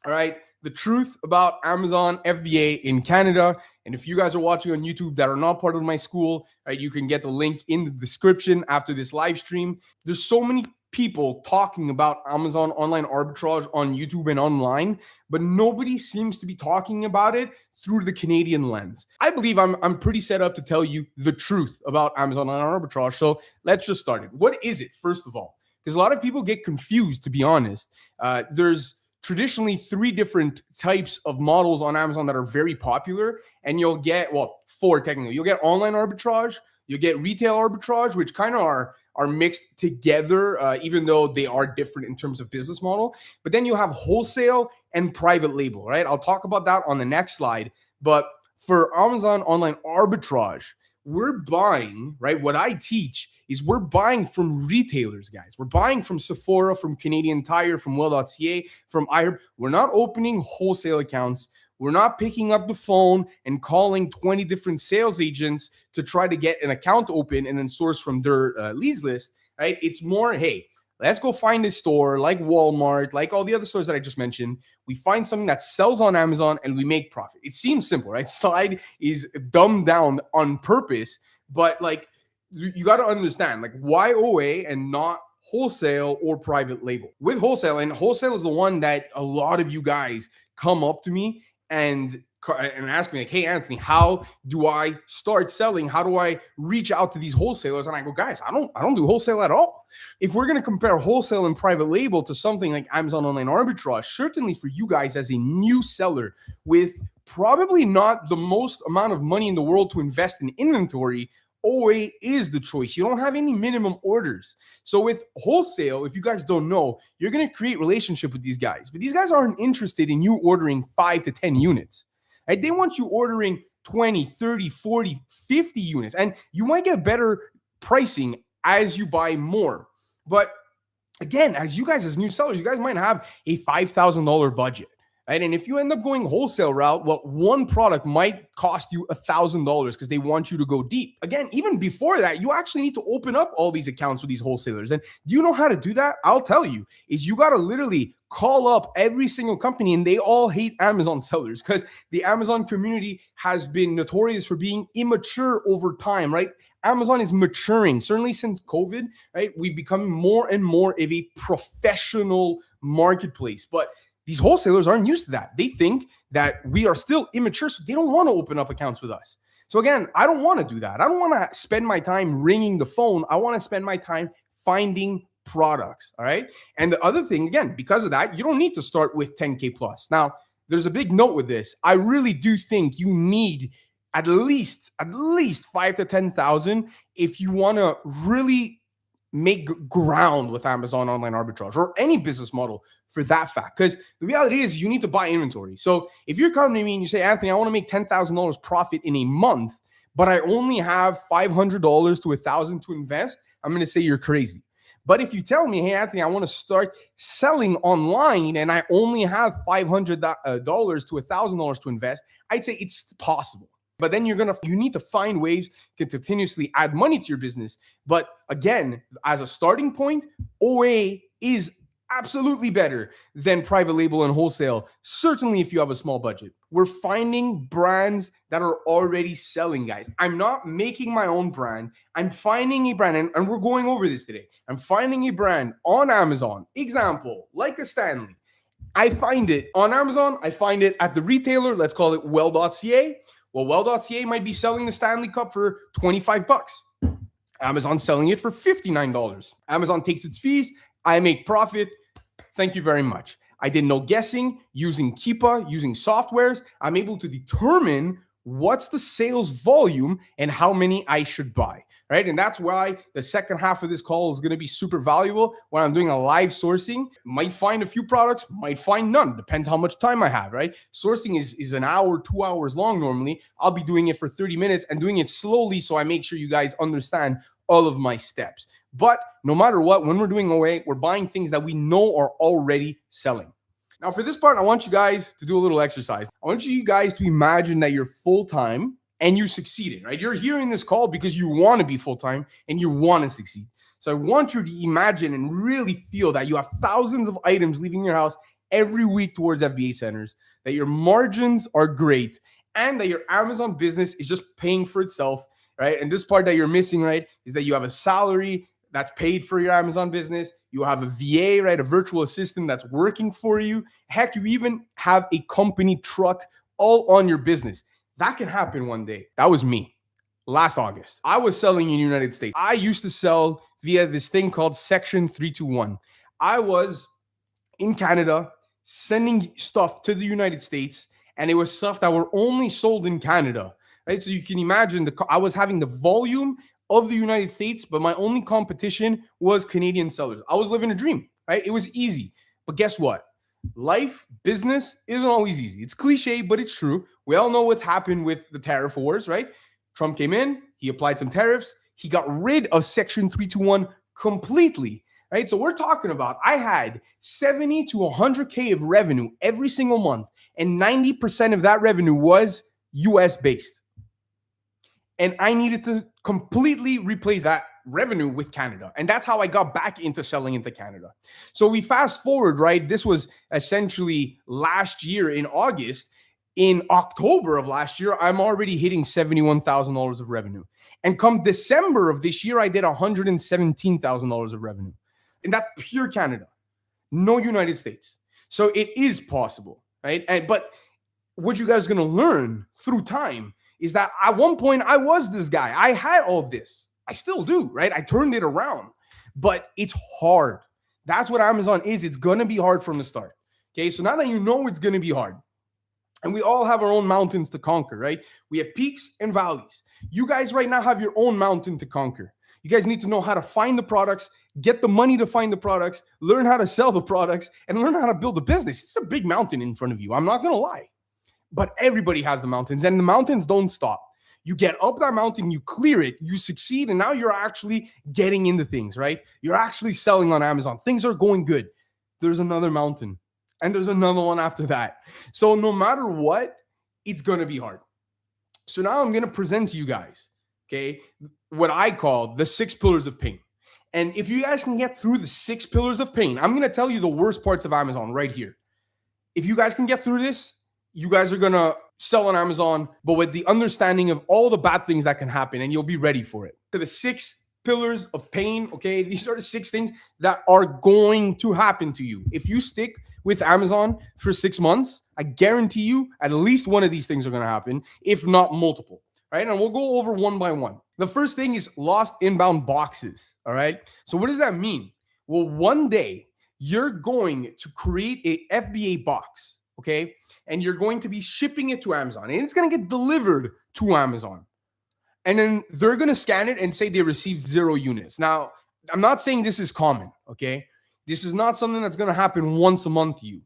All right. The truth about Amazon FBA in Canada. And if you guys are watching on YouTube that are not part of my school, right, you can get the link in the description after this live stream. There's so many people talking about Amazon online arbitrage on YouTube and online, but nobody seems to be talking about it through the Canadian lens. I believe I'm pretty set up to tell you the truth about Amazon online arbitrage. So let's just start it. What is it, first of all? Because a lot of people get confused, to be honest. There's traditionally 3 different types of models on Amazon that are very popular, and you'll get, well, 4 technically. You'll get online arbitrage, you'll get retail arbitrage, which kind of are mixed together, even though they are different in terms of business model. But then you have wholesale and private label, right? I'll talk about that on the next slide. But for Amazon online arbitrage, we're buying, right? What I teach is we're buying from retailers, guys. We're buying from Sephora, from Canadian Tire, from Well.ca, from iHerb. We're not opening wholesale accounts. We're not picking up the phone and calling 20 different sales agents to try to get an account open and then source from their leads list, right? It's more, hey, let's go find a store like Walmart, like all the other stores that I just mentioned. We find something that sells on Amazon and we make profit. It seems simple, right? Slide is dumbed down on purpose, but like you got to understand, like why OA and not wholesale or private label? With wholesale, and wholesale is the one that a lot of you guys come up to me and ask me like, hey, Anthony, how do I start selling? How do I reach out to these wholesalers? And I go, guys, I don't do wholesale at all. If we're going to compare wholesale and private label to something like Amazon online arbitrage, certainly for you guys as a new seller with probably not the most amount of money in the world to invest in inventory, OA is the choice. You don't have any minimum orders. So with wholesale, if you guys don't know, you're going to create relationship with these guys, but these guys aren't interested in you ordering 5 to 10 units. Right? They want you ordering 20, 30, 40, 50 units, and you might get better pricing as you buy more. But again, as you guys, as new sellers, you guys might have a $5,000 budget. Right? And if you end up going wholesale route, well, one product might cost you $1,000 because they want you to go deep. Again, even before that, you actually need to open up all these accounts with these wholesalers. And do you know how to do that? I'll tell you, is you got to literally call up every single company, and they all hate Amazon sellers because the Amazon community has been notorious for being immature over time, right? Amazon is maturing, certainly since COVID, right? We've become more and more of a professional marketplace, but these wholesalers aren't used to that. They think that we are still immature, so they don't want to open up accounts with us. So again, I don't want to do that. I don't want to spend my time ringing the phone. I want to spend my time finding products, all right? And the other thing, again, because of that, you don't need to start with 10K plus. Now, there's a big note with this. I really do think you need at least 5 to 10,000 if you want to really make ground with Amazon online arbitrage or any business model for that fact. Because the reality is you need to buy inventory. So if you're coming to me and you say, Anthony, I want to make $10,000 profit in a month, but I only have $500 to $1,000 to invest, I'm going to say you're crazy. But if you tell me, hey, Anthony, I want to start selling online and I only have $500 to $1,000 to invest, I'd say it's possible. But then you need to find ways to continuously add money to your business. But again, as a starting point, OA is absolutely better than private label and wholesale, certainly if you have a small budget. We're finding brands that are already selling, guys. I'm not making my own brand. I'm finding a brand, and we're going over this today. I'm finding a brand on Amazon, example, like a Stanley. I find it on Amazon. I find it at the retailer. Let's call it Well.ca. Well, Well.ca might be selling the Stanley Cup for $25. Amazon selling it for $59. Amazon takes its fees. I make profit. Thank you very much. I did no guessing. Using Keepa, using softwares, I'm able to determine what's the sales volume and how many I should buy, right? And that's why the second half of this call is going to be super valuable when I'm doing a live sourcing. Might find a few products, might find none. Depends how much time I have, right? Sourcing is an hour, 2 hours long normally. I'll be doing it for 30 minutes and doing it slowly so I make sure you guys understand all of my steps. But no matter what, when we're doing OA, we're buying things that we know are already selling. Now, for this part, I want you guys to do a little exercise. I want you guys to imagine that you're full-time and you succeeded, right? You're hearing this call because you want to be full-time and you want to succeed. So I want you to imagine and really feel that you have thousands of items leaving your house every week towards FBA centers, that your margins are great, and that your Amazon business is just paying for itself, right? And this part that you're missing, right, is that you have a salary that's paid for your Amazon business. You have a VA, right, a virtual assistant that's working for you. Heck, you even have a company truck all on your business. That can happen one day. That was me. Last August, I was selling in the United States. I used to sell via this thing called Section 321. I was in Canada sending stuff to the United States, and it was stuff that were only sold in Canada, right? So you can imagine I was having the volume of the United States, but my only competition was Canadian sellers. I was living a dream, right? It was easy. But guess what? Life, business isn't always easy. It's cliche, but it's true. We all know what's happened with the tariff wars, right? Trump came in, he applied some tariffs, he got rid of Section 321 completely, right? So we're talking about I had 70 to 100K of revenue every single month, and 90% of that revenue was US based. And I needed to completely replace that revenue with Canada. And that's how I got back into selling into Canada. So we fast forward, right? This was essentially last year in August. In October of last year, I'm already hitting $71,000 of revenue. And come December of this year, I did $117,000 of revenue. And that's pure Canada, no United States. So it is possible, right? But what you guys are going to learn through time is that at one point I was this guy. I had all this. I still do, right? I turned it around, but it's hard. That's what Amazon is. It's going to be hard from the start. Okay. So now that you know it's going to be hard, and we all have our own mountains to conquer, right? We have peaks and valleys. You guys right now have your own mountain to conquer. You guys need to know how to find the products, get the money to find the products, learn how to sell the products, and learn how to build a business. It's a big mountain in front of you. I'm not going to lie. But everybody has the mountains, and the mountains don't stop. You get up that mountain, you clear it, you succeed, and now you're actually getting into things, right? You're actually selling on Amazon. Things are going good. There's another mountain. And there's another one after that. So no matter what, it's going to be hard. So now I'm going to present to you guys, okay, what I call the 6 pillars of pain. And if you guys can get through the 6 pillars of pain, I'm going to tell you the worst parts of Amazon right here. If you guys can get through this, you guys are going to sell on Amazon, but with the understanding of all the bad things that can happen, and you'll be ready for it. So the 6 pillars of pain, okay, these are the 6 things that are going to happen to you. If you stick with Amazon for 6 months, I guarantee you at least one of these things are going to happen, if not multiple, right? And we'll go over one by one. The first thing is lost inbound boxes, all right? So what does that mean? Well, one day you're going to create a FBA box, okay? And you're going to be shipping it to Amazon, and it's going to get delivered to Amazon. And then they're going to scan it and say they received 0 units. Now, I'm not saying this is common, okay? This is not something that's going to happen once a month to you.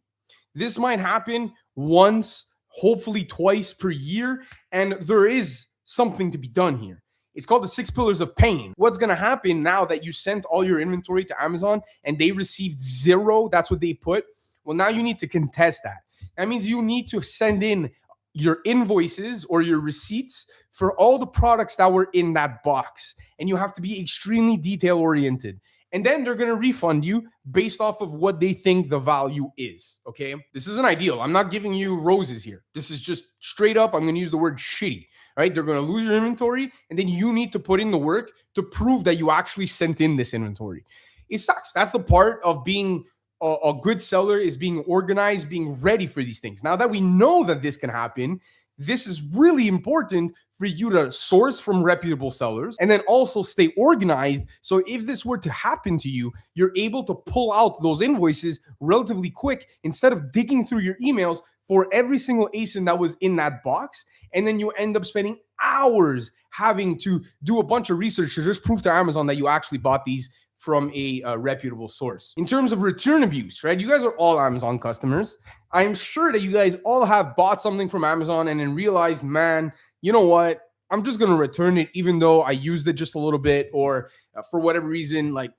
This might happen once, hopefully twice per year, and there is something to be done here. It's called the 6 pillars of pain. What's going to happen now that you sent all your inventory to Amazon and they received 0, that's what they put. Well, now you need to contest that. That means you need to send in your invoices or your receipts for all the products that were in that box. And you have to be extremely detail oriented. And then they're going to refund you based off of what they think the value is. Okay. This isn't ideal. I'm not giving you roses here. This is just straight up. I'm going to use the word shitty, right? They're going to lose your inventory. And then you need to put in the work to prove that you actually sent in this inventory. It sucks. That's the part of being a good seller, is being organized, being ready for these things. Now that we know that this can happen, this is really important for you to source from reputable sellers and then also stay organized. So if this were to happen to you, you're able to pull out those invoices relatively quick instead of digging through your emails for every single ASIN that was in that box. And then you end up spending hours having to do a bunch of research to just prove to Amazon that you actually bought these from a reputable source. In terms of return abuse, right? You guys are all Amazon customers. I'm sure that you guys all have bought something from Amazon and then realized, man, you know what? I'm just going to return it even though I used it just a little bit, or for whatever reason, like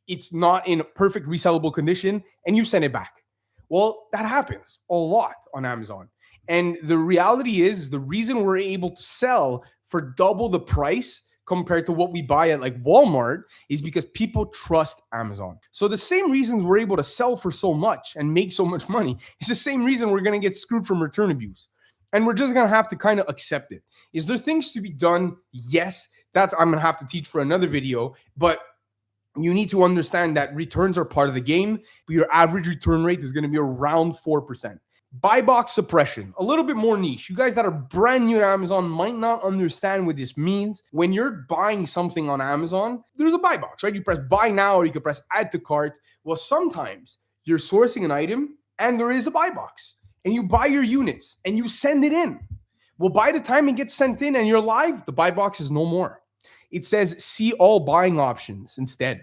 it's not in perfect resellable condition, and you send it back. Well, that happens a lot on Amazon. And the reality is the reason we're able to sell for double the price compared to what we buy at like Walmart is because people trust Amazon. So the same reasons we're able to sell for so much and make so much money is the same reason we're going to get screwed from return abuse. And we're just going to have to kind of accept it. Is there things to be done? Yes. That's I'm going to have to teach for another video, but you need to understand that returns are part of the game, but your average return rate is going to be around 4%. Buy box suppression, a little bit more niche. You guys that are brand new to Amazon might not understand what this means. When you're buying something on Amazon, there's a buy box, right? You press buy now or you can press add to cart. Well, sometimes you're sourcing an item and there is a buy box and you buy your units and you send it in. Well, by the time it gets sent in and you're live, the buy box is no more. It says see all buying options instead.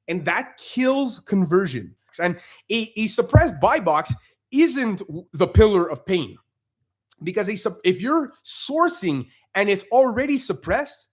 And that kills conversion. And a suppressed buy box isn't the pillar of pain, because if you're sourcing and it's already suppressed,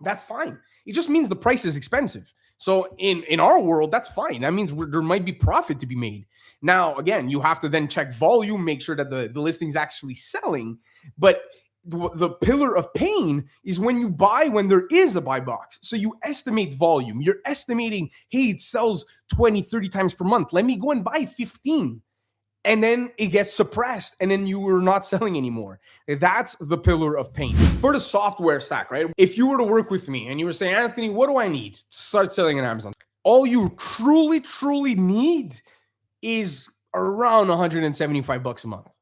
that's fine. It just means the price is expensive. So in our world, that's fine. That means there might be profit to be made. Now, again, you have to then check volume, make sure that the listing is actually selling. But the pillar of pain is when you buy when there is a buy box. So you estimate volume. You're estimating, hey, it sells 20, 30 times per month. Let me go and buy 15. And then it gets suppressed and then you are not selling anymore. That's the pillar of pain. For the software stack, right? If you were to work with me and you were saying, Anthony, what do I need to start selling on Amazon? All you truly need is around $175 a month.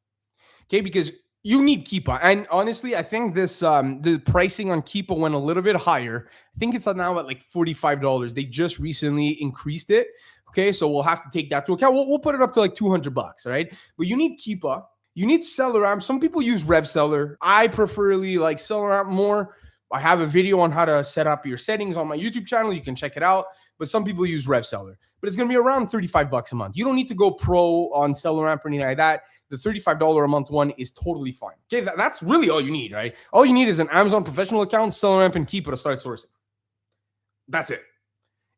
Okay, because you need Keepa. And honestly, I think this the pricing on Keepa went a little bit higher. I think it's now at like $45. They just recently increased it. Okay, so we'll have to take that to account. We'll put it up to like $200, right? But you need Keepa. You need Seller Amp. Some people use Rev Seller. I preferably like Seller Amp more. I have a video on how to set up your settings on my YouTube channel. You can check it out. But some people use Rev Seller. But it's going to be around $35 a month. You don't need to go pro on Seller Amp or anything like that. The $35 a month one is totally fine. Okay, that's really all you need, right? All you need is an Amazon professional account, Seller Amp, and Keepa to start sourcing. That's it.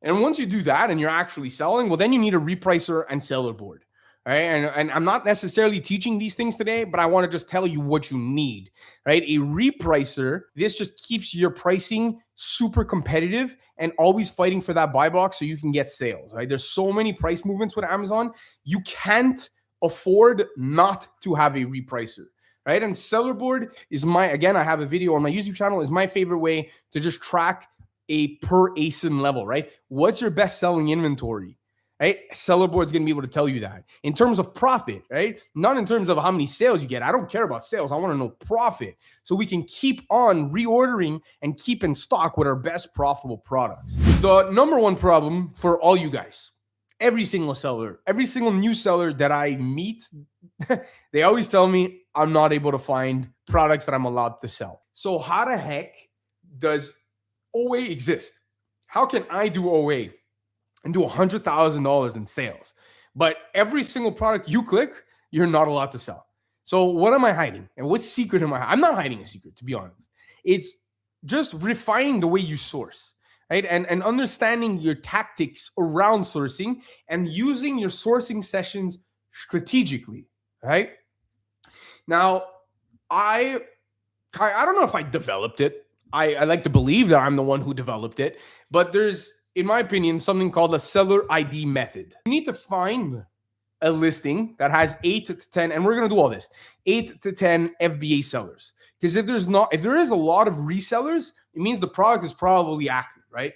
And once you do that and you're actually selling, well, then you need a repricer and seller board. Right. And I'm not necessarily teaching these things today, but I want to just tell you what you need, right? A repricer, this just keeps your pricing super competitive and always fighting for that buy box so you can get sales, right? There's so many price movements with Amazon. You can't afford not to have a repricer, right? And seller board is again, I have a video on my YouTube channel, is my favorite way to just track a per ASIN level, right? What's your best selling inventory? Right? Seller board is going to be able to tell you that in terms of profit, right? Not in terms of how many sales you get. I don't care about sales. I want to know profit so we can keep on reordering and keep in stock with our best profitable products. The number one problem for all you guys, every single seller, every single new seller that I meet, they always tell me I'm not able to find products that I'm allowed to sell. So how the heck does OA exist? How can I do OA and do $100,000 in sales, but every single product you click, you're not allowed to sell? So what am I hiding? And what secret am I hiding? I'm not hiding a secret, to be honest. It's just refining the way you source, right? And understanding your tactics around sourcing and using your sourcing sessions strategically, right? Now, I don't know if I developed it. I like to believe that I'm the one who developed it, but there's, in my opinion, something called a seller ID method. You need to find a listing that has 8 to 10, and we're going to do all this, 8 to 10 FBA sellers. Because if there is a lot of resellers, it means the product is probably active, right?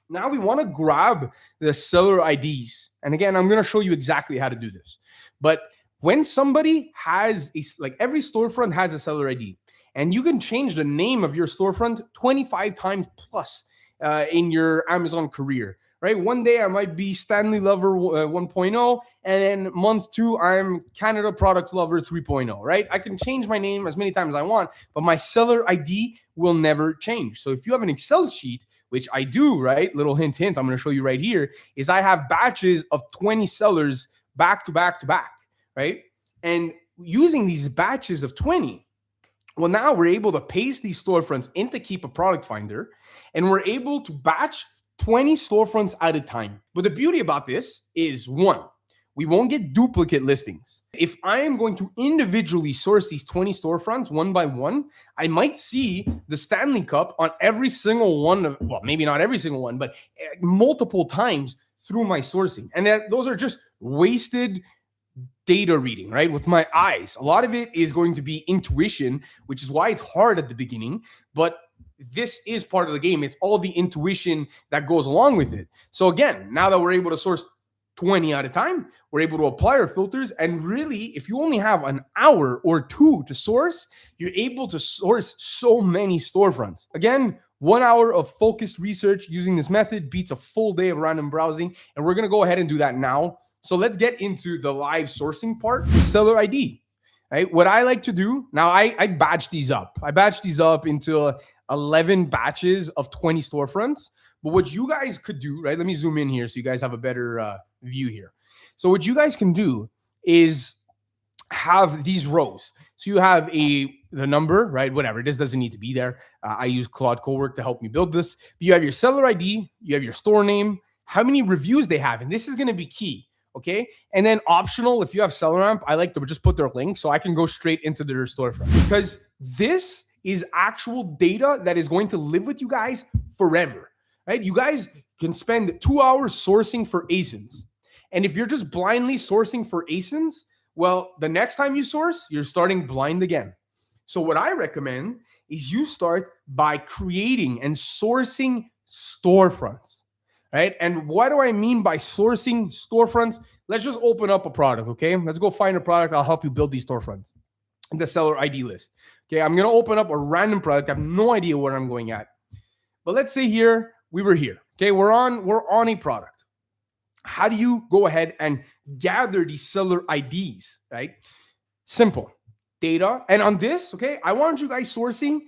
Now we want to grab the seller IDs. And again, I'm going to show you exactly how to do this. But when somebody has like every storefront has a seller ID, and you can change the name of your storefront 25 times plus in your Amazon career, right? One day I might be Stanley Lover 1.0, and then month 2, I'm Canada Products Lover 3.0, right? I can change my name as many times as I want, but my seller ID will never change. So if you have an Excel sheet, which I do, right? Little hint, I'm going to show you right here, is I have batches of 20 sellers back to back to back, right? And using these batches of 20, well, now we're able to paste these storefronts into Keepa Product Finder, and we're able to batch 20 storefronts at a time. But the beauty about this is, one, we won't get duplicate listings. If I am going to individually source these 20 storefronts one by one, I might see the Stanley Cup on every single one of, well, maybe not every single one, but multiple times through my sourcing. And those are just wasted data reading, right? With my eyes. A lot of it is going to be intuition, which is why it's hard at the beginning, but this is part of the game. It's all the intuition that goes along with it. So again, now that we're able to source 20 at a time, we're able to apply our filters. And really, if you only have an hour or two to source, you're able to source so many storefronts. Again, 1 hour of focused research using this method beats a full day of random browsing. And we're going to go ahead and do that now. So let's get into the live sourcing part. Seller ID, right? What I like to do now, I batch these up. I batch these up into 11 batches of 20 storefronts. But what you guys could do, right? Let me zoom in here so you guys have a better view here. So what you guys can do is have these rows. So you have the number, right? Whatever, this doesn't need to be there. I use Claude Cowork to help me build this. But you have your seller ID, you have your store name, how many reviews they have, and this is going to be key. Okay. And then optional, if you have SellerAmp, I like to just put their link so I can go straight into their storefront, because this is actual data that is going to live with you guys forever, right? You guys can spend 2 hours sourcing for ASINs. And if you're just blindly sourcing for ASINs, well, the next time you source, you're starting blind again. So what I recommend is you start by creating and sourcing storefronts. Right? And what do I mean by sourcing storefronts? Let's just open up a product, okay? Let's go find a product. I'll help you build these storefronts. The seller ID list. Okay, I'm going to open up a random product. I have no idea where I'm going at. But let's say here, we were here. Okay, we're on a product. How do you go ahead and gather these seller IDs, right? Simple. Data. And on this, okay, I want you guys sourcing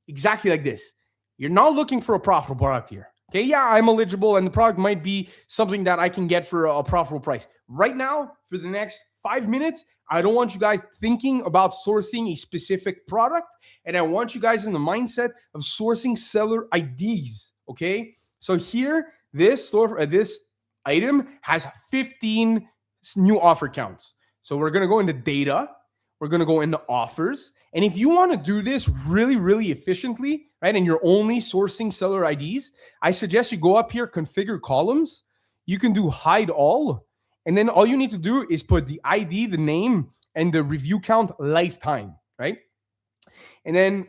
exactly like this. You're not looking for a profitable product here. Okay, yeah, I'm eligible and the product might be something that I can get for a profitable price. Right now, for the next 5 minutes, I don't want you guys thinking about sourcing a specific product, and I want you guys in the mindset of sourcing seller IDs, okay? So here, this item has 15 new offer counts. So we're going to go into data. We're going to go into offers. And if you want to do this really, really efficiently, right, and you're only sourcing seller IDs, I suggest you go up here, configure columns. You can do hide all. And then all you need to do is put the ID, the name, and the review count lifetime, right? And then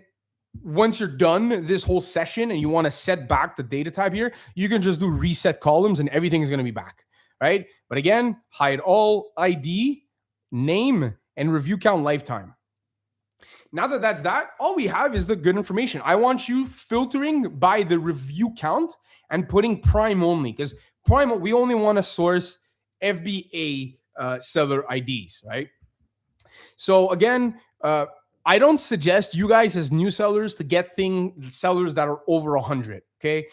once you're done this whole session and you want to set back the data type here, you can just do reset columns and everything is going to be back, right? But again, hide all, ID, name, and review count lifetime. Now that that's that, all we have is the good information. I want you filtering by the review count and putting prime only, because prime, we only want to source FBA seller IDs, right? So again, I don't suggest you guys as new sellers to get sellers that are over 100, okay?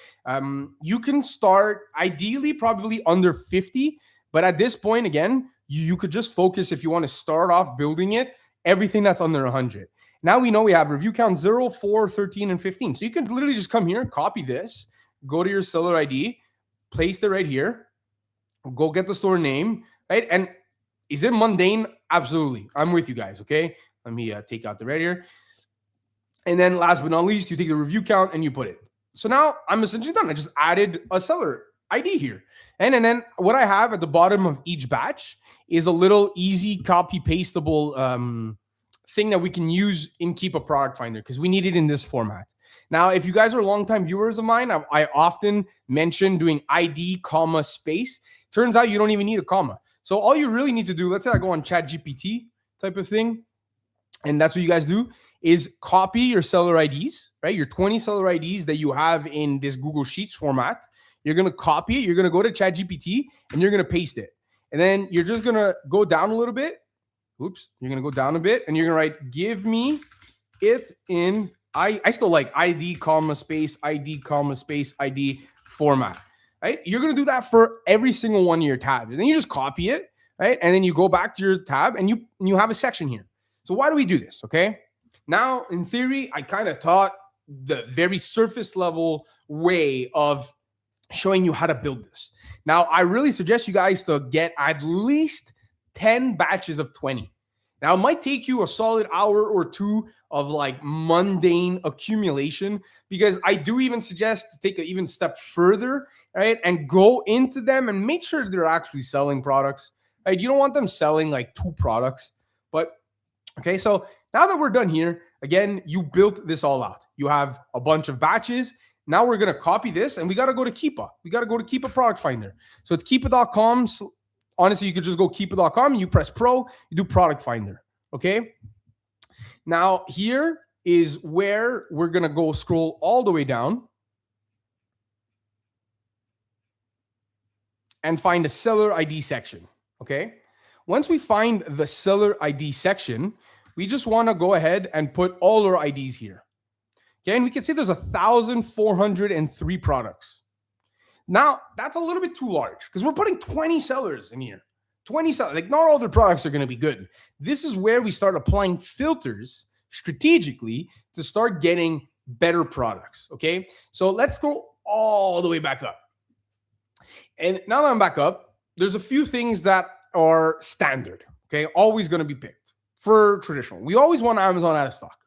You can start ideally probably under 50, but at this point, again, you could just focus if you want to start off building it, everything that's under 100. Now we know we have review count 0, 4, 13, and 15. So you can literally just come here, copy this, go to your seller ID, place it right here, go get the store name, right? And is it mundane? Absolutely. I'm with you guys, okay? Let me take out the red here. And then last but not least, you take the review count and you put it. So now I'm essentially done. I just added a seller ID here. And then what I have at the bottom of each batch is a little easy copy pastable thing that we can use in Keepa Product Finder because we need it in this format. Now, if you guys are longtime viewers of mine, I often mention doing ID, comma, space. Turns out you don't even need a comma. So all you really need to do, let's say I go on ChatGPT type of thing, and that's what you guys do, is copy your seller IDs, right? Your 20 seller IDs that you have in this Google Sheets format. You're going to copy it. You're going to go to ChatGPT, and you're going to paste it. And then you're just going to go down a little bit. Oops. You're going to go down a bit, and you're going to write, give me it in, I still like ID, comma, space, ID, comma, space, ID format, right? You're going to do that for every single one of your tabs. And then you just copy it, right? And then you go back to your tab, and you have a section here. So why do we do this, okay? Now, in theory, I kind of taught the very surface level way of showing you how to build this. Now, I really suggest you guys to get at least 10 batches of 20. Now, it might take you a solid hour or two of like mundane accumulation, because I do even suggest to take an even step further, right? And go into them and make sure they're actually selling products, right? You don't want them selling like 2 products. But okay, so now that we're done here, again, you built this all out. You have a bunch of batches. Now we're going to copy this and we got to go to Keepa. We got to go to Keepa Product Finder. So it's keepa.com. Honestly, you could just go keepa.com, you press Pro, you do Product Finder, okay? Now, here is where we're going to go scroll all the way down and find the seller ID section, okay? Once we find the seller ID section, we just want to go ahead and put all our IDs here. Okay, and we can see there's 1,403 products. Now, that's a little bit too large because we're putting 20 sellers in here. 20 sellers, like not all their products are going to be good. This is where we start applying filters strategically to start getting better products, okay? So let's go all the way back up. And now that I'm back up, there's a few things that are standard, okay? Always going to be picked for traditional. We always want Amazon out of stock.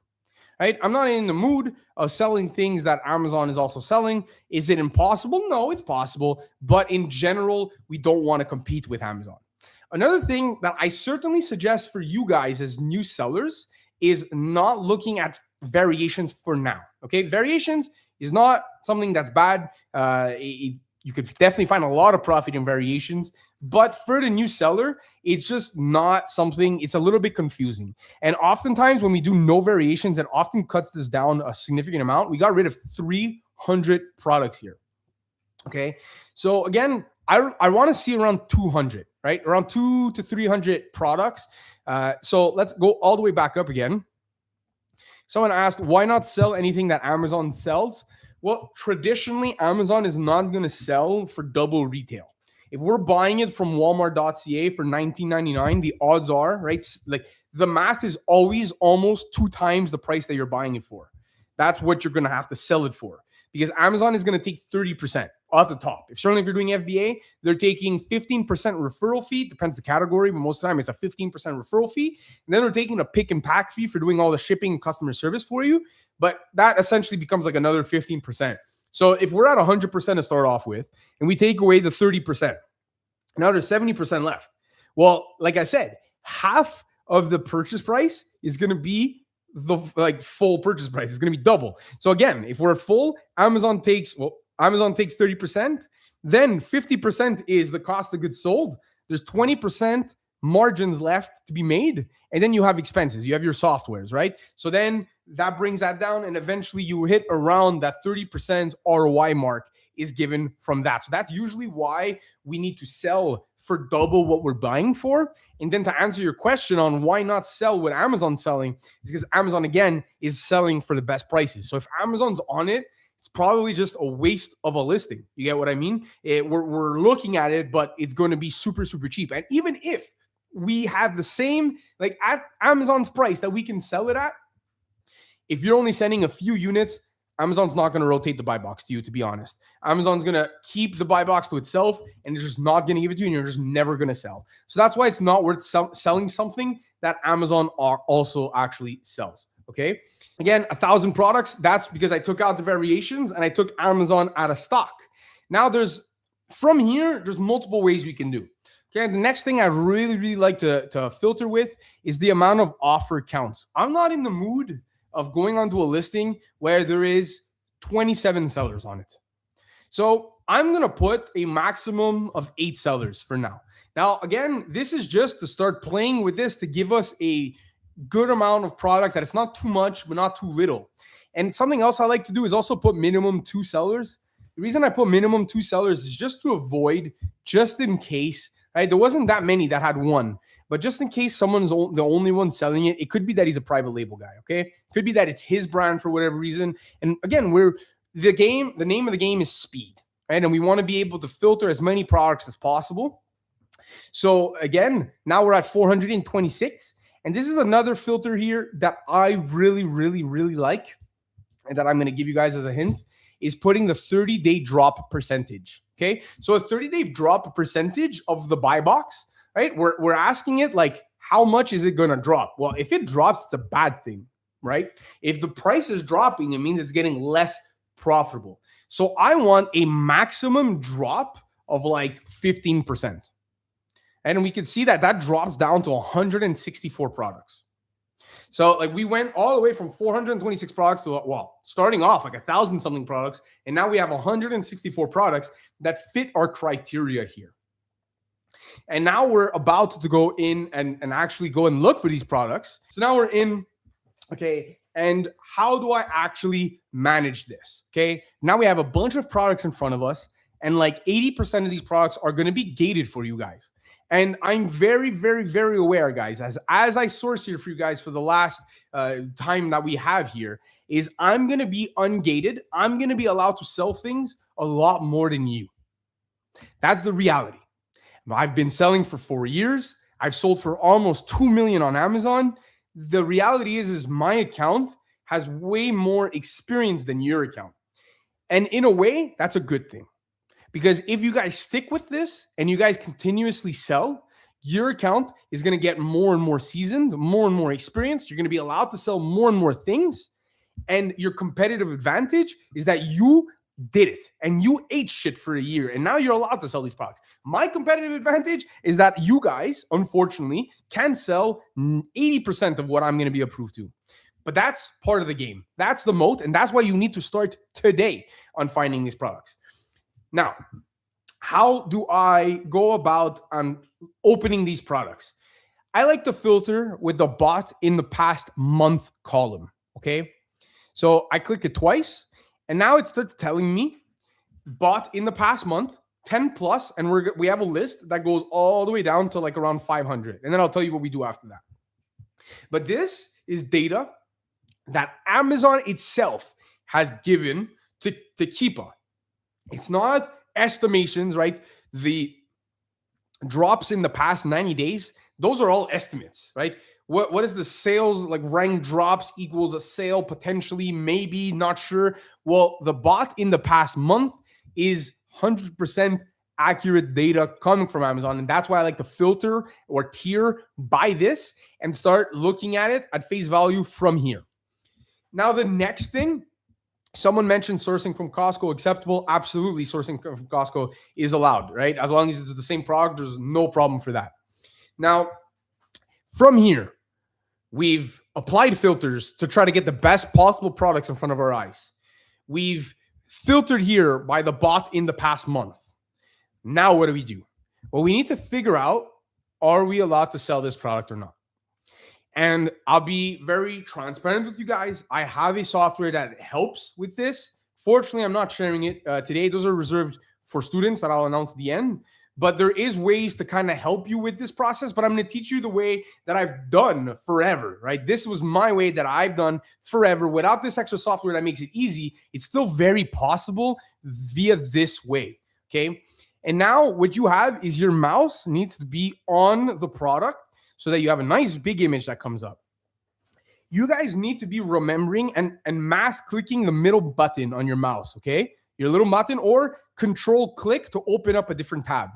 Right? I'm not in the mood of selling things that Amazon is also selling. Is it impossible? No, it's possible. But in general, we don't want to compete with Amazon. Another thing that I certainly suggest for you guys as new sellers is not looking at variations for now. Okay, variations is not something that's bad. You could definitely find a lot of profit in variations, but for the new seller, it's just not something, it's a little bit confusing. And oftentimes when we do no variations, it often cuts this down a significant amount. We got rid of 300 products here. Okay. So again, I want to see around 200, right? Around 200 to 300 products. So let's go all the way back up again. Someone asked, why not sell anything that Amazon sells? Well, traditionally, Amazon is not going to sell for double retail. If we're buying it from Walmart.ca for $19.99, the odds are, right? Like the math is always almost 2 times the price that you're buying it for. That's what you're going to have to sell it for, because Amazon is going to take 30% off the top. Certainly if you're doing FBA, they're taking 15% referral fee. Depends the category, but most of the time it's a 15% referral fee. And then they're taking a pick and pack fee for doing all the shipping and customer service for you. But that essentially becomes like another 15%. So if we're at 100% to start off with, and we take away the 30%, now there's 70% left. Well, like I said, half of the purchase price is going to be the full purchase price. It's going to be double. So again, if we're at full, Amazon takes 30%, then 50% is the cost of goods sold. There's 20% margins left to be made. And then you have expenses. You have your softwares, right? So then that brings that down, and eventually you hit around that 30% ROI mark is given from that. So that's usually why we need to sell for double what we're buying for. And then to answer your question on why not sell what Amazon's selling, is because Amazon, again, is selling for the best prices. So if Amazon's on it, it's probably just a waste of a listing. You get what I mean? We're looking at it, but it's going to be super, super cheap. And even if we have the same, like at Amazon's price that we can sell it at, if you're only sending a few units, Amazon's not going to rotate the buy box to you, to be honest. Amazon's going to keep the buy box to itself, and it's just not going to give it to you, and you're just never going to sell. So that's why it's not worth selling something that Amazon also actually sells. Okay. Again, 1,000 products. That's because I took out the variations and I took Amazon out of stock. Now there's multiple ways we can do. Okay. The next thing I really, really like to filter with is the amount of offer counts. I'm not in the mood of going onto a listing where there is 27 sellers on it. So I'm going to put a maximum of 8 sellers for now. Now, again, this is just to start playing with this to give us a good amount of products that it's not too much, but not too little. And something else I like to do is also put minimum 2 sellers. The reason I put minimum 2 sellers is just to avoid, just in case, right? There wasn't that many that had 1, but just in case someone's the only one selling it, it could be that he's a private label guy, okay? It could be that it's his brand for whatever reason. And again, the name of the game is speed, right? And we want to be able to filter as many products as possible. So again, now we're at 426. And this is another filter here that I really, really, really like, and that I'm going to give you guys as a hint, is putting the 30-day drop percentage. Okay, so a 30-day drop percentage of the buy box, right? We're asking it like, how much is it gonna drop? Well, if it drops, it's a bad thing, right? If the price is dropping, it means it's getting less profitable. So I want a maximum drop of like 15%. And we can see that that drops down to 164 products. So like we went all the way from 426 products to, well, starting off like 1,000 something products. And now we have 164 products that fit our criteria here. And now we're about to go in and actually go and look for these products. So now we're in, okay, and how do I actually manage this? Okay, now we have a bunch of products in front of us, and like 80% of these products are going to be gated for you guys. And I'm very, very, very aware, guys, as I source here for you guys for the last time that we have here, is I'm going to be ungated. I'm going to be allowed to sell things a lot more than you. That's the reality. I've been selling for 4 years. I've sold for almost 2 million on Amazon. The reality is my account has way more experience than your account. And in a way, that's a good thing. Because if you guys stick with this and you guys continuously sell, your account is going to get more and more seasoned, more and more experienced. You're going to be allowed to sell more and more things. And your competitive advantage is that you did it and you ate shit for a year and now you're allowed to sell these products. My competitive advantage is that you guys, unfortunately, can sell 80% of what I'm going to be approved to. But that's part of the game. That's the moat. And that's why you need to start today on finding these products. Now, how do I go about opening these products? I like to filter with the bought in the past month column, okay? So I click it twice, and now it starts telling me bought in the past month, 10 plus, and we have a list that goes all the way down to like around 500. And then I'll tell you what we do after that. But this is data that Amazon itself has given to Keepa. It's not estimations, right? The drops in the past 90 days, those are all estimates, right? What is the sales, like rank drops equals a sale potentially, maybe, not sure. Well, the bought in the past month is 100% accurate data coming from Amazon. And that's why I like to filter or tier by this and start looking at it at face value from here. Now, the next thing, someone mentioned sourcing from Costco acceptable. Absolutely, sourcing from Costco is allowed, right? As long as it's the same product, there's no problem for that. Now, from here, we've applied filters to try to get the best possible products in front of our eyes. We've filtered here by the bought in the past month. Now, what do we do? Well, we need to figure out, are we allowed to sell this product or not? And I'll be very transparent with you guys. I have a software that helps with this. Fortunately, I'm not sharing it today. Those are reserved for students that I'll announce at the end. But there is ways to kind of help you with this process. But I'm going to teach you the way that I've done forever, right? This was my way that I've done forever. Without this extra software that makes it easy, it's still very possible via this way, okay? And now what you have is your mouse needs to be on the product, so that you have a nice big image that comes up. You guys need to be remembering and mass clicking the middle button on your mouse, okay? Your little button, or control click to open up a different tab.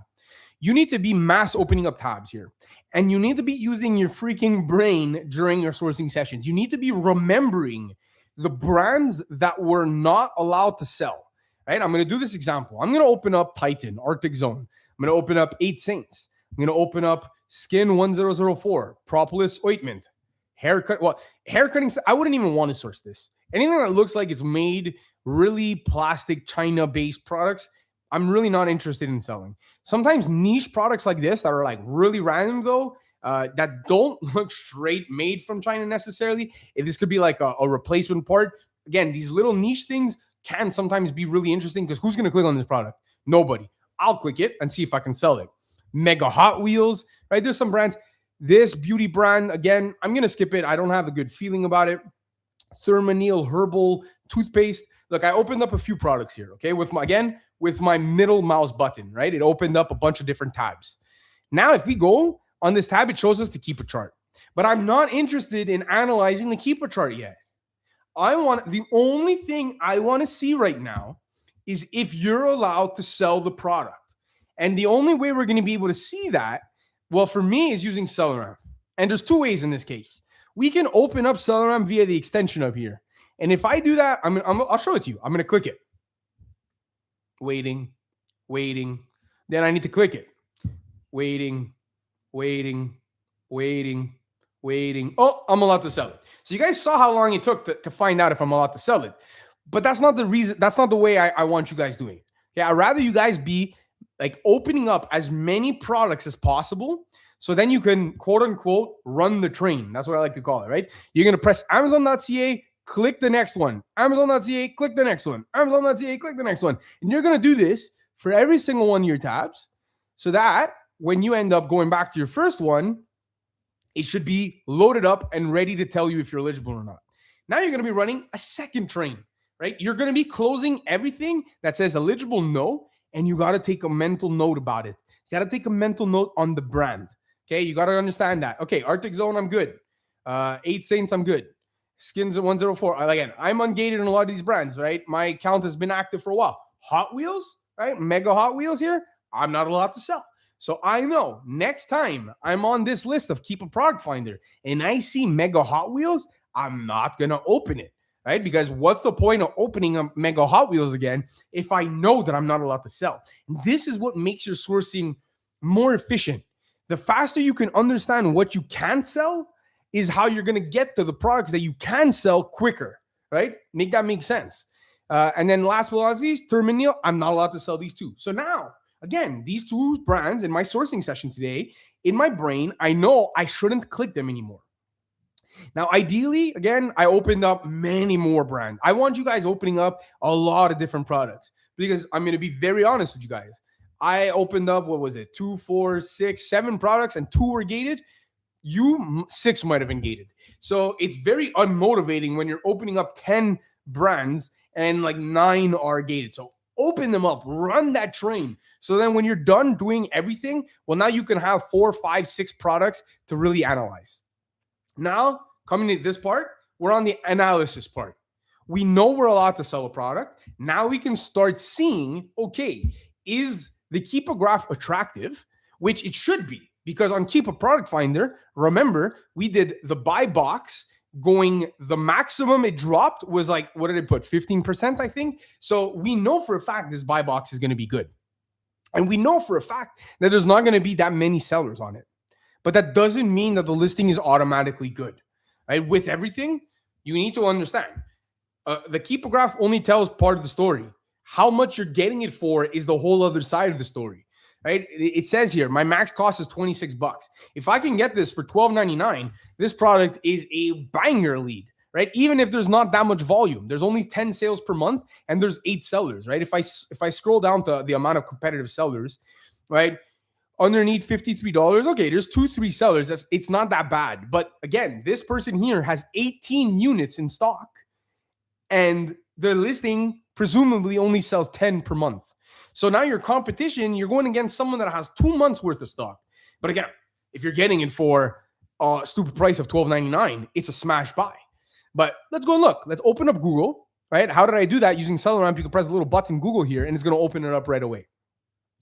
You need to be mass opening up tabs here. And you need to be using your freaking brain during your sourcing sessions. You need to be remembering the brands that we're not allowed to sell, right? I'm going to do this example. I'm going to open up Titan, Arctic Zone. I'm going to open up 8 Saints. I'm going to open up Skin 1004, Propolis Ointment, haircut. Well, haircutting, I wouldn't even want to source this. Anything that looks like it's made really plastic, China-based products, I'm really not interested in selling. Sometimes niche products like this that are like really random though, that don't look straight made from China necessarily. If this could be like a replacement part. Again, these little niche things can sometimes be really interesting because who's going to click on this product? Nobody. I'll click it and see if I can sell it. Mega Hot Wheels, right? There's some brands. This beauty brand, again, I'm going to skip it. I don't have a good feeling about it. Thermonil Herbal Toothpaste. Look, I opened up a few products here, okay? With my middle mouse button, right? It opened up a bunch of different tabs. Now, if we go on this tab, it shows us the Keepa chart. But I'm not interested in analyzing the Keepa chart yet. The only thing I want to see right now is if you're allowed to sell the product. And the only way we're going to be able to see that, well, for me, is using Celeram. And there's two ways in this case. We can open up Celeram via the extension up here. And if I do that, I'll show it to you. I'm going to click it. Waiting. Then I need to click it. Waiting. Oh, I'm allowed to sell it. So you guys saw how long it took to find out if I'm allowed to sell it. But that's not the reason. That's not the way I want you guys doing it. Okay, I'd rather you guys be like opening up as many products as possible. So then you can, quote unquote, run the train. That's what I like to call it, right? You're going to press Amazon.ca, click the next one. Amazon.ca, click the next one. Amazon.ca, click the next one. And you're going to do this for every single one of your tabs so that when you end up going back to your first one, it should be loaded up and ready to tell you if you're eligible or not. Now you're going to be running a second train, right? You're going to be closing everything that says eligible no, and you got to take a mental note about it. You got to take a mental note on the brand. Okay, you got to understand that. Okay, Arctic Zone, I'm good. 8 Saints, I'm good. Skins at 104. Again, I'm ungated in a lot of these brands, right? My account has been active for a while. Hot Wheels, right? Mega Hot Wheels here, I'm not allowed to sell. So I know next time I'm on this list of Keepa Product Finder and I see Mega Hot Wheels, I'm not going to open it, right? Because what's the point of opening a Mega Hot Wheels again if I know that I'm not allowed to sell? And this is what makes your sourcing more efficient. The faster you can understand what you can sell is how you're going to get to the products that you can sell quicker, right? Make that make sense. And then last but not least, Terminal, I'm not allowed to sell these two. So now, again, these two brands in my sourcing session today, in my brain, I know I shouldn't click them anymore. Now, ideally, again, I opened up many more brands. I want you guys opening up a lot of different products because I'm going to be very honest with you guys. I opened up, 2, 4, 6, 7 products and 2 were gated. 6 might have been gated. So it's very unmotivating when you're opening up 10 brands and like 9 are gated. So open them up, run that train. So then when you're done doing everything, well, now you can have 4, 5, 6 products to really analyze. Now, coming to this part, we're on the analysis part. We know we're allowed to sell a product. Now we can start seeing, okay, is the Keepa graph attractive? Which it should be, because on Keepa Product Finder, remember, we did the buy box going, the maximum it dropped was like, what did it put? 15%, I think. So we know for a fact this buy box is going to be good. And we know for a fact that there's not going to be that many sellers on it. But that doesn't mean that the listing is automatically good. Right? With everything, you need to understand. The Keepa graph only tells part of the story. How much you're getting it for is the whole other side of the story. Right? It says here, my max cost is $26. If I can get this for $12.99, this product is a banger lead, right? Even if there's not that much volume, there's only 10 sales per month and there's 8 sellers, right? If I scroll down to the amount of competitive sellers, right? Underneath $53, okay, there's 2-3 sellers. It's not that bad. But again, this person here has 18 units in stock and the listing presumably only sells 10 per month. So now your competition, you're going against someone that has 2 months worth of stock. But again, if you're getting it for a stupid price of $12.99, it's a smash buy. But let's go and look. Let's open up Google, right? How did I do that? Using Celeram, you can press the little button Google here, and it's going to open it up right away.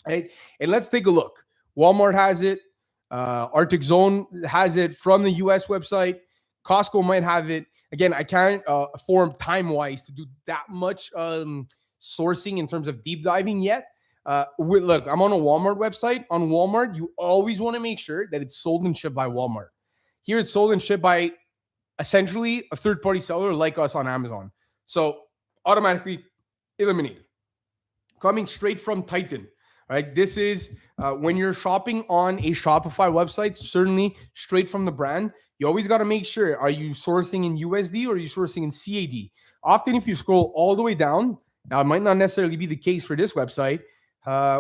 Right? And let's take a look. Walmart has it. Arctic Zone has it from the US website. Costco might have it. Again, I can't afford time-wise to do that much sourcing in terms of deep diving yet. Look, I'm on a Walmart website. On Walmart, you always want to make sure that it's sold and shipped by Walmart. Here, it's sold and shipped by essentially a third-party seller like us on Amazon. So automatically eliminated. Coming straight from Titan. Right? This is when you're shopping on a Shopify website, certainly straight from the brand, you always got to make sure, are you sourcing in USD or are you sourcing in CAD? Often if you scroll all the way down, now it might not necessarily be the case for this website,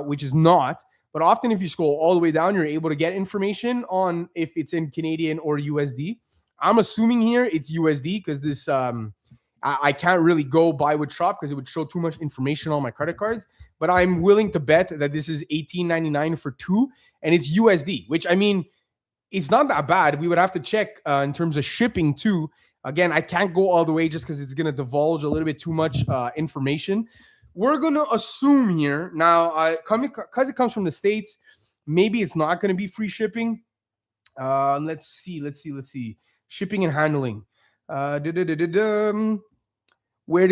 which is not, but often if you scroll all the way down, you're able to get information on if it's in Canadian or USD. I'm assuming here it's USD because this, I can't really go buy with shop because it would show too much information on my credit cards, but I'm willing to bet that this is $18.99 for 2 and it's USD, which I mean, it's not that bad. We would have to check in terms of shipping too. Again, I can't go all the way just because it's going to divulge a little bit too much information. We're going to assume here now, because it comes from the States, maybe it's not going to be free shipping. Let's see. Shipping and handling. Where did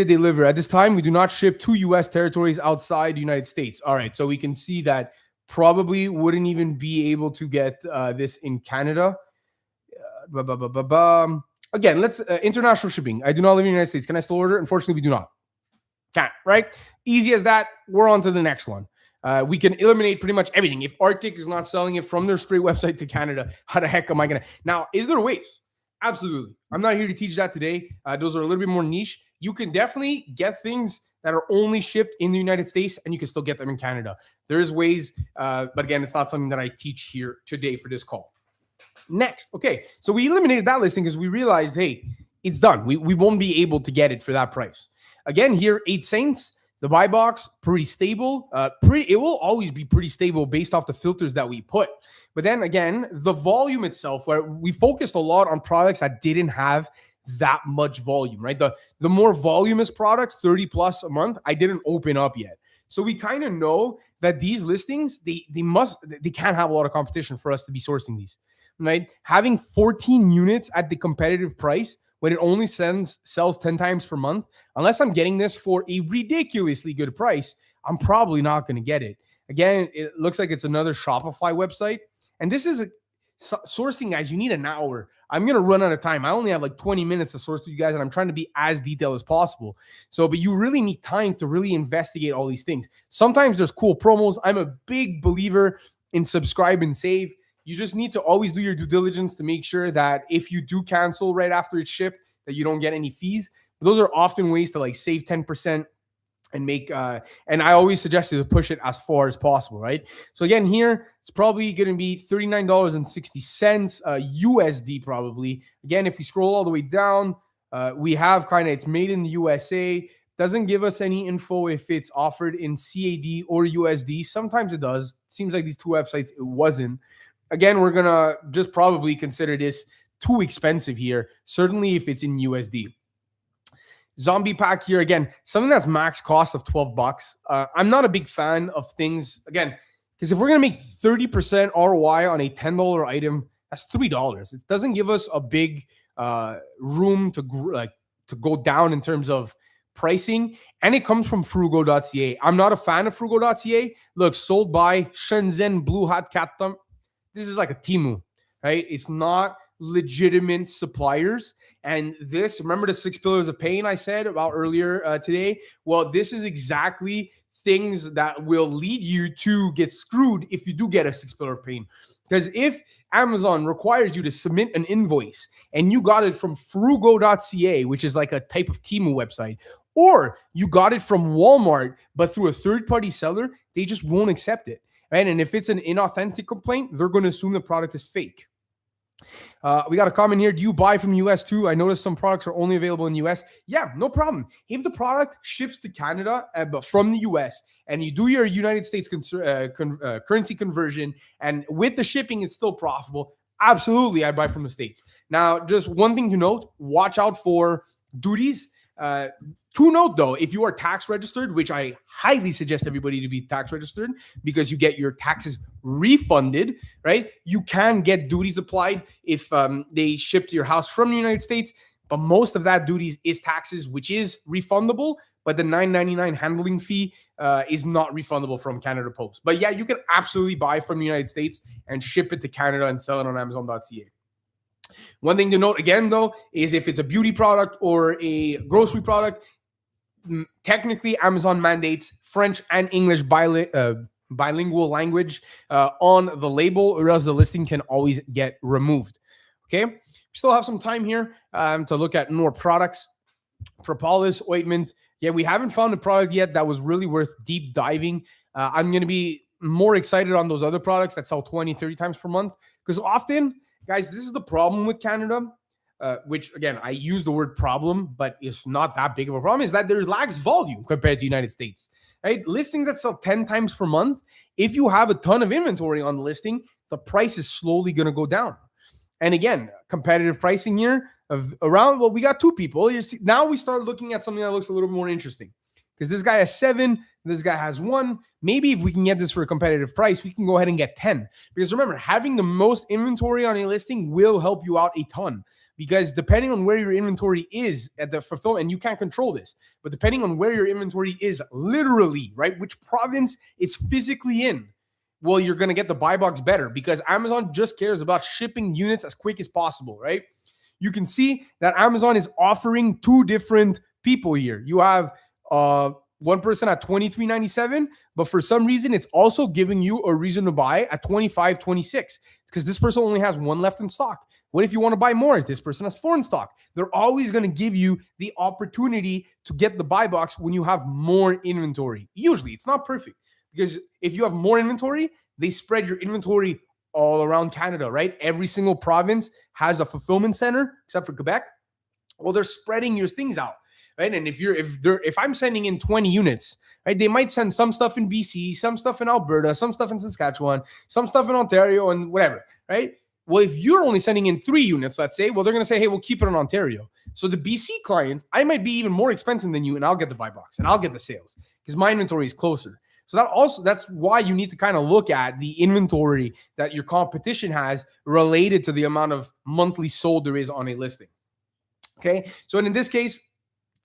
they deliver? At this time, we do not ship to U.S. territories outside the United States. All right, so we can see that probably wouldn't even be able to get this in Canada. Again, let's international shipping. I do not live in the United States. Can I still order? Unfortunately, we do not. Can't, right? Easy as that. We're on to the next one. We can eliminate pretty much everything. If Arctic is not selling it from their straight website to Canada, how the heck am I going to? Now, is there ways? Absolutely. I'm not here to teach that today. Those are a little bit more niche. You can definitely get things that are only shipped in the United States, and you can still get them in Canada. There's ways, but again, it's not something that I teach here today for this call. Next, okay, so we eliminated that listing because we realized, hey, it's done. We won't be able to get it for that price. Again, here, 8 cents. The buy box, pretty stable. It will always be pretty stable based off the filters that we put. But then again, the volume itself, where we focused a lot on products that didn't have that much volume, right? The more voluminous products, 30 plus a month, I didn't open up yet. So we kind of know that these listings, they can't have a lot of competition for us to be sourcing these, right? Having 14 units at the competitive price when it only sells 10 times per month, unless I'm getting this for a ridiculously good price, I'm probably not going to get it. Again, it looks like it's another Shopify website. And this is sourcing, guys. You need an hour. I'm going to run out of time. I only have like 20 minutes to source to you guys, and I'm trying to be as detailed as possible. But you really need time to really investigate all these things. Sometimes there's cool promos. I'm a big believer in subscribe and save. You just need to always do your due diligence to make sure that if you do cancel right after it's shipped, that you don't get any fees. But those are often ways to like save 10% and make, and I always suggest you to push it as far as possible, right? So again, here, it's probably going to be $39.60 USD probably. Again, if we scroll all the way down, we have it's made in the USA. Doesn't give us any info if it's offered in CAD or USD. Sometimes it does. Seems like these two websites, it wasn't. Again, we're going to just probably consider this too expensive here, certainly if it's in USD. Zombie pack here, again, something that's max cost of $12. I'm not a big fan of things, again, because if we're going to make 30% ROI on a $10 item, that's $3. It doesn't give us a big room to go down in terms of pricing, and it comes from frugo.ca. I'm not a fan of frugo.ca. Look, sold by Shenzhen Blue Hat Cat Thumb. This is like a Temu, right? It's not legitimate suppliers. And this, remember the 6 pillars of pain I said about earlier today? Well, this is exactly things that will lead you to get screwed if you do get a 6 pillar of pain. Because if Amazon requires you to submit an invoice and you got it from frugo.ca, which is like a type of Temu website, or you got it from Walmart, but through a third-party seller, they just won't accept it. Right? And if it's an inauthentic complaint, they're going to assume the product is fake. We got a comment here. Do you buy from US too? I noticed some products are only available in US. Yeah, no problem. If the product ships to Canada but from the US and you do your United States currency conversion and with the shipping, it's still profitable. Absolutely, I buy from the States. Now, just one thing to note, watch out for duties. To note though, if you are tax registered, which I highly suggest everybody to be tax registered because you get your taxes refunded, right? You can get duties applied if they ship to your house from the United States, but most of that duties is taxes, which is refundable, but the $9.99 handling fee is not refundable from Canada Post. But yeah, you can absolutely buy from the United States and ship it to Canada and sell it on Amazon.ca. One thing to note again, though, is if it's a beauty product or a grocery product, technically Amazon mandates French and English bilingual language on the label, or else the listing can always get removed. Okay, we still have some time here to look at more products. Propolis ointment. Yeah, we haven't found a product yet that was really worth deep diving. I'm going to be more excited on those other products that sell 20, 30 times per month, because often, guys, this is the problem with Canada, which, again, I use the word problem, but it's not that big of a problem, is that there lacks volume compared to the United States, right? Listings that sell 10 times per month, if you have a ton of inventory on the listing, the price is slowly going to go down. And again, competitive pricing here of around, well, we got two people. Now we start looking at something that looks a little more interesting because this guy has 7, this guy has 1. Maybe if we can get this for a competitive price, we can go ahead and get 10. Because remember, having the most inventory on a listing will help you out a ton. Because depending on where your inventory is at the fulfillment, and you can't control this, but depending on where your inventory is literally, right, which province it's physically in, well, you're going to get the buy box better because Amazon just cares about shipping units as quick as possible, right? You can see that Amazon is offering 2 different people here. You have one person at $23.97, but for some reason, it's also giving you a reason to buy at $25.26 because this person only has 1 left in stock. What if you want to buy more? If this person has 4 in stock, they're always going to give you the opportunity to get the buy box when you have more inventory. Usually, it's not perfect because if you have more inventory, they spread your inventory all around Canada, right? Every single province has a fulfillment center except for Quebec. Well, they're spreading your things out. Right. And if I'm sending in 20 units, right, they might send some stuff in BC, some stuff in Alberta, some stuff in Saskatchewan, some stuff in Ontario, and whatever. Right. Well, if you're only sending in 3 units, let's say, well, they're going to say, hey, we'll keep it in Ontario. So the BC client, I might be even more expensive than you, and I'll get the buy box and I'll get the sales because my inventory is closer. So that's why you need to kind of look at the inventory that your competition has related to the amount of monthly sold there is on a listing. Okay. So in this case,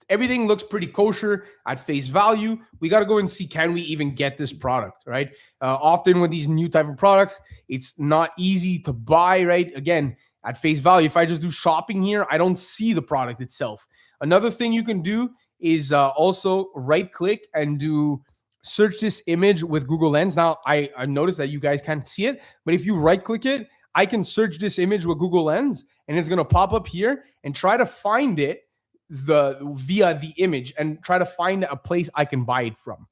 everything looks pretty kosher at face value. We got to go and see, can we even get this product, right? Often with these new type of products, it's not easy to buy, right? Again, at face value, if I just do shopping here, I don't see the product itself. Another thing you can do is also right click and do search this image with Google Lens. Now, I noticed that you guys can't see it, but if you right click it, I can search this image with Google Lens and it's going to pop up here and try to find it via the image and try to find a place I can buy it from.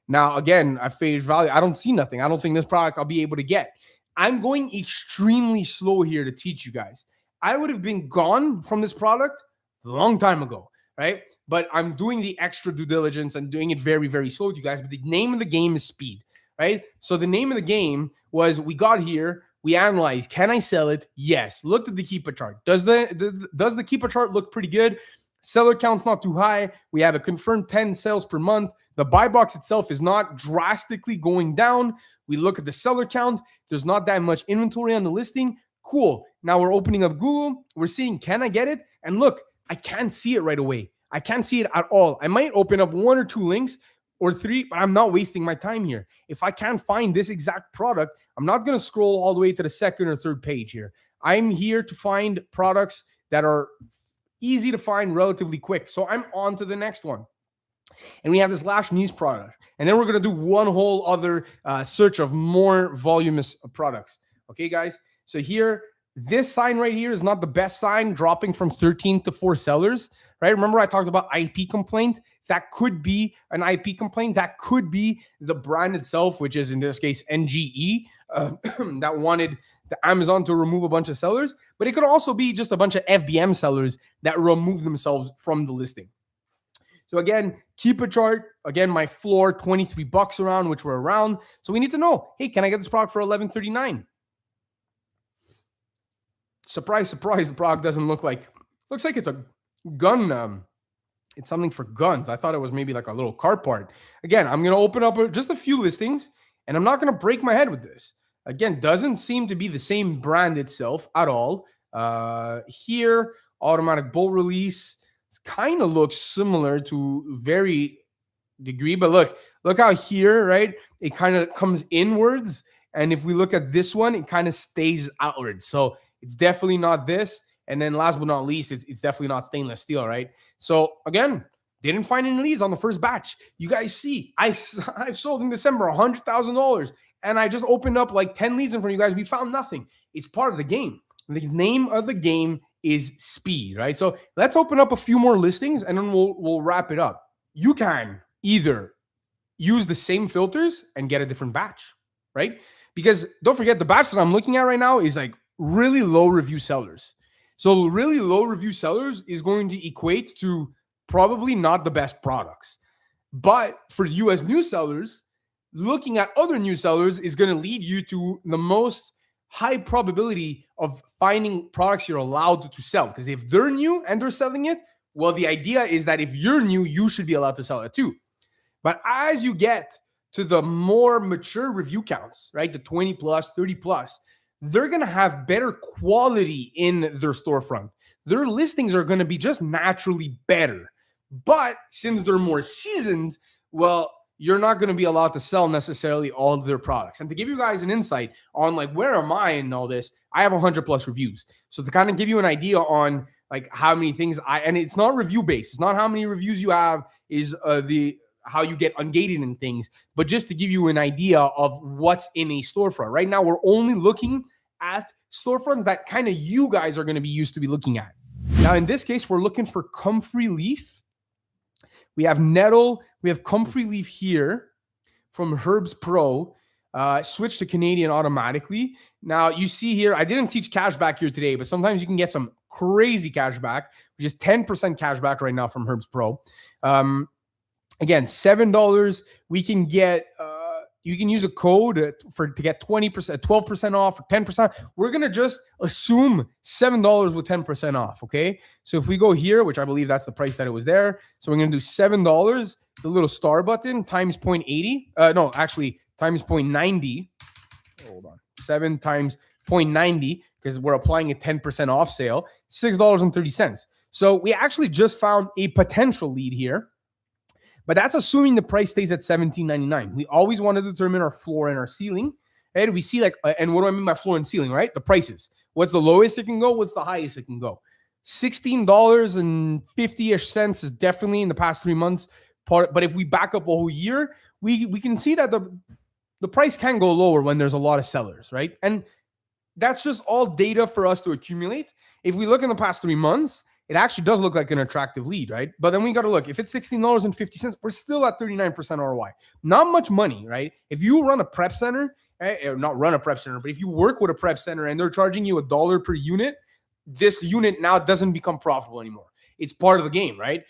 Now, again, at face value, I don't see nothing. I don't think this product I'll be able to get. I'm going extremely slow here to teach you guys. I would have been gone from this product a long time ago, right? But I'm doing the extra due diligence and doing it very, very slow with you guys. But the name of the game is speed, right? So the name of the game was we got here, we analyzed, can I sell it? Yes. Looked at the Keepa chart. Does the Keepa chart look pretty good? Seller count's not too high. We have a confirmed 10 sales per month. The buy box itself is not drastically going down. We look at the seller count. There's not that much inventory on the listing. Cool. Now we're opening up Google. We're seeing, can I get it? And look, I can't see it right away. I can't see it at all. I might open up 1 or 2 links or 3, but I'm not wasting my time here. If I can't find this exact product, I'm not going to scroll all the way to the 2nd or 3rd page here. I'm here to find products that are easy to find relatively quick. So I'm on to the next one. And we have this last niche product. And then we're going to do one whole other search of more voluminous products. Okay, guys? So here, this sign right here is not the best sign, dropping from 13 to 4 sellers, right? Remember I talked about IP complaint? That could be an IP complaint. That could be the brand itself, which is in this case NGE, that wanted the Amazon to remove a bunch of sellers. But it could also be just a bunch of FBM sellers that remove themselves from the listing. So again, keep a chart. Again, my floor, $23 around, which we're around. So we need to know, hey, can I get this product for $11.39? Surprise, surprise, the product doesn't looks like it's a gun. It's something for guns. I thought it was maybe like a little car part. Again, I'm going to open up just a few listings, and I'm not going to break my head with this. Again, doesn't seem to be the same brand itself at all. Here, automatic bolt release. It kind of looks similar to very degree, but look out here, right? It kind of comes inwards. And if we look at this one, it kind of stays outwards. So it's definitely not this. And then last but not least, it's definitely not stainless steel, right? So again, didn't find any leads on the first batch. You guys see, I've sold in December $100,000, and I just opened up like 10 leads in front of you guys. We found nothing. It's part of the game. The name of the game is speed, right? So let's open up a few more listings, and then we'll wrap it up. You can either use the same filters and get a different batch, right? Because don't forget, the batch that I'm looking at right now is like really low review sellers. So really low review sellers is going to equate to probably not the best products. But for you as new sellers, looking at other new sellers is going to lead you to the most high probability of finding products you're allowed to sell. Because if they're new and they're selling it, well, the idea is that if you're new, you should be allowed to sell it too. But as you get to the more mature review counts, right, the 20 plus, 30 plus, they're going to have better quality in their storefront. Their listings are going to be just naturally better. But since they're more seasoned, well, you're not going to be allowed to sell necessarily all of their products. And to give you guys an insight on like, where am I in all this? I have 100 plus reviews. So to kind of give you an idea on like how many things and it's not review based. It's not how many reviews you have is how you get ungated in things, but just to give you an idea of what's in a storefront. Right now, we're only looking at storefronts that kind of you guys are going to be used to be looking at. Now, in this case, we're looking for Comfrey leaf. We have nettle. We have Comfrey leaf here from Herbs Pro. Switch to Canadian automatically. Now, you see here, I didn't teach cashback here today, but sometimes you can get some crazy cashback, which is 10% cashback right now from Herbs Pro. Again, $7. We can get, you can use a code to get 20%, 12% off, or 10%. We're going to just assume $7 with 10% off, okay? So if we go here, which I believe that's the price that it was there. So we're going to do $7, the little star button, times 0.80. No, actually, times 0.90. Hold on. 7 times 0.90, because we're applying a 10% off sale, $6.30. So we actually just found a potential lead here. But that's assuming the price stays at $17.99. We always want to determine our floor and our ceiling. And we see like, and what do I mean by floor and ceiling, right? The prices. What's the lowest it can go? What's the highest it can go? $16.50-ish is definitely in the past 3 months. But if we back up a whole year, we can see that the price can go lower when there's a lot of sellers, right? And that's just all data for us to accumulate. If we look in the past 3 months, it actually does look like an attractive lead, right? But then we got to look. If it's $16.50, we're still at 39% ROI. Not much money, right? If you run a prep center, or not run a prep center, but if you work with a prep center and they're charging you $1 per unit, this unit now doesn't become profitable anymore. It's part of the game, right?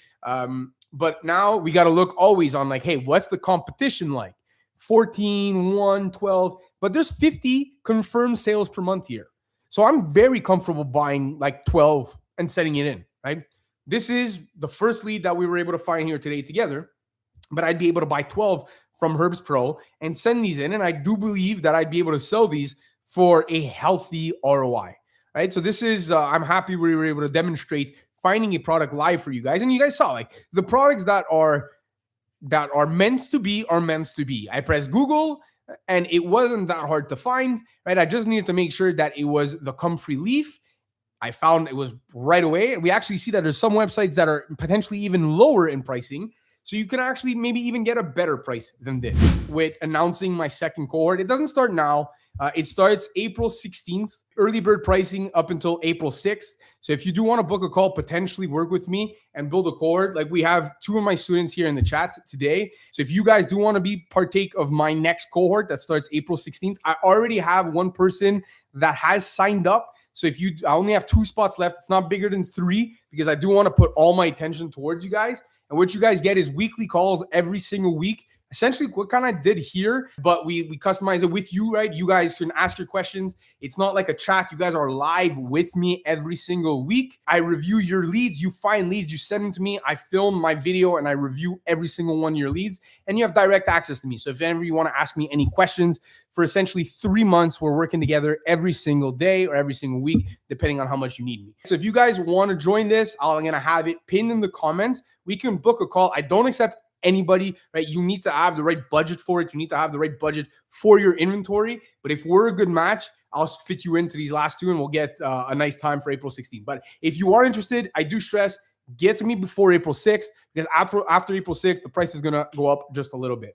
But now we got to look always on like, hey, what's the competition like? 14, 1, 12, but there's 50 confirmed sales per month here. So I'm very comfortable buying like 12 and setting it in, right? This is the first lead that we were able to find here today together, but I'd be able to buy 12 from Herbs Pro and send these in. And I do believe that I'd be able to sell these for a healthy ROI, right? So this is, I'm happy we were able to demonstrate finding a product live for you guys. And you guys saw like the products that are meant to be are meant to be. I pressed Google and it wasn't that hard to find, right? I just needed to make sure that it was the Comfrey leaf. I found it was right away. And we actually see that there's some websites that are potentially even lower in pricing. So you can actually maybe even get a better price than this with announcing my second cohort. It doesn't start now. It starts April 16th, early bird pricing up until April 6th. So if you do want to book a call, potentially work with me and build a cohort, like we have 2 of my students here in the chat today. So if you guys do want to be partake of my next cohort that starts April 16th, I already have one person that has signed up. So if I only have 2 spots left, it's not bigger than 3 because I do want to put all my attention towards you guys. And what you guys get is weekly calls every single week. Essentially what kind of did here, but we customize it with you, right? You guys can ask your questions. It's not like a chat. You guys are live with me every single week. I review your leads. You find leads, you send them to me. I film my video and I review every single one of your leads. And you have direct access to me. So if ever you want to ask me any questions, for essentially 3 months, we're working together every single day or every single week, depending on how much you need me. So if you guys want to join this, I'm going to have it pinned in the comments. We can book a call. I don't accept anybody, right? You need to have the right budget for it. You need to have the right budget for your inventory. But if we're a good match, I'll fit you into these last 2 and we'll get a nice time for April 16th. But if you are interested, I do stress, get to me before April 6th because after April 6th, the price is going to go up just a little bit.